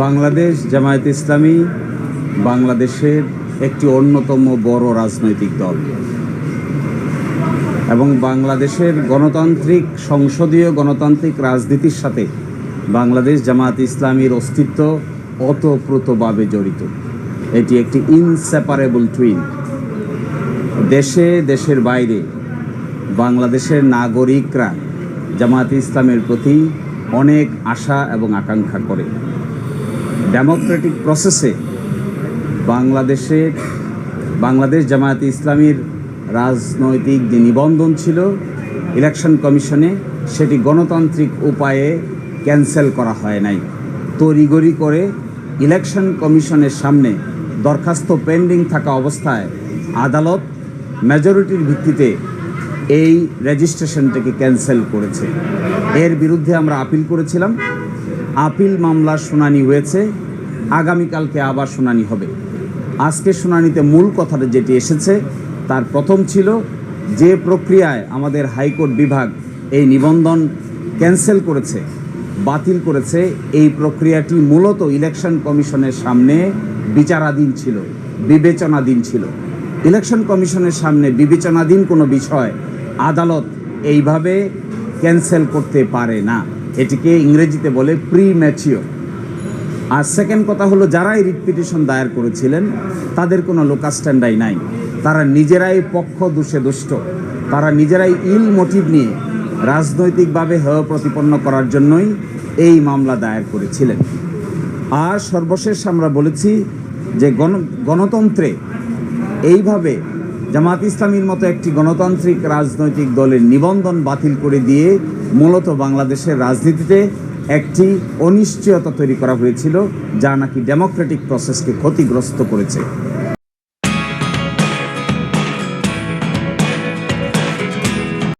বাংলাদেশ জামায়াতে ইসলামী বাংলাদেশের একটি অন্যতম বড় রাজনৈতিক দল এবং বাংলাদেশের গণতান্ত্রিক সংসদীয় গণতান্ত্রিক রাজনীতির সাথে বাংলাদেশ জামায়াতে ইসলামীর অস্তিত্ব ওতপ্রোতভাবে জড়িত। এটি একটি ইনসেপারেবল টুইন। দেশে দেশের বাইরে বাংলাদেশের নাগরিকরা জামায়াতে ইসলামের প্রতি অনেক আশা এবং আকাঙ্ক্ষা করে। ডেমোক্রেটিক প্রসেসে বাংলাদেশ জামায়াতে ইসলামীর রাজনৈতিক যে নিবন্ধন ছিল ইলেকশন কমিশনে, সেটি গণতান্ত্রিক উপায়ে ক্যান্সেল করা হয় নাই। তড়িঘড়ি করে ইলেকশন কমিশনের সামনে দরখাস্ত পেন্ডিং থাকা অবস্থায় আদালত মেজরিটির ভিত্তিতে এই রেজিস্ট্রেশনটাকে ক্যান্সেল করেছে। এর বিরুদ্ধে আমরা আপিল করেছিলাম। আপিল মামলার শুনানি হয়েছে, আগামীকালকে আবার শুনানি হবে। আজকে শুনানিতে মূল কথাটা যেটি এসেছে তার প্রথম ছিল যে প্রক্রিয়ায় আমাদের হাইকোর্ট বিভাগ এই নিবন্ধন ক্যান্সেল করেছে, বাতিল করেছে, এই প্রক্রিয়াটি মূলত ইলেকশন কমিশনের সামনে বিচারাধীন ছিল, বিবেচনাধীন ছিল। ইলেকশন কমিশনের সামনে বিবেচনাধীন কোনো বিষয় আদালত এইভাবে ক্যান্সেল করতে পারে না। এটিকে ইংরেজিতে বলে প্রিম্যাচিওর। আর সেকেন্ড কথা হলো, যারা এই রিট পিটিশন দায়ের করেছিলেন তাদের কোনো লোকাল স্ট্যান্ডাই নাই। তারা নিজেরাই পক্ষ দোষে দুষ্ট, তারা নিজেরাই ইল মোটিভ নিয়ে রাজনৈতিকভাবে হেয় প্রতিপন্ন করার জন্যই এই মামলা দায়ের করেছিলেন। আর সর্বশেষ আমরা বলেছি যে গণতন্ত্রে এইভাবে জামায়াত ইসলামীর মতো একটি গণতান্ত্রিক রাজনৈতিক দলের নিবন্ধন বাতিল করে দিয়ে মূলত বাংলাদেশের রাজনীতিতে একটি অনিশ্চয়তা তৈরি করা হয়েছিল, যা নাকি ডেমোক্রেটিক প্রসেসকে ক্ষতিগ্রস্ত করেছে।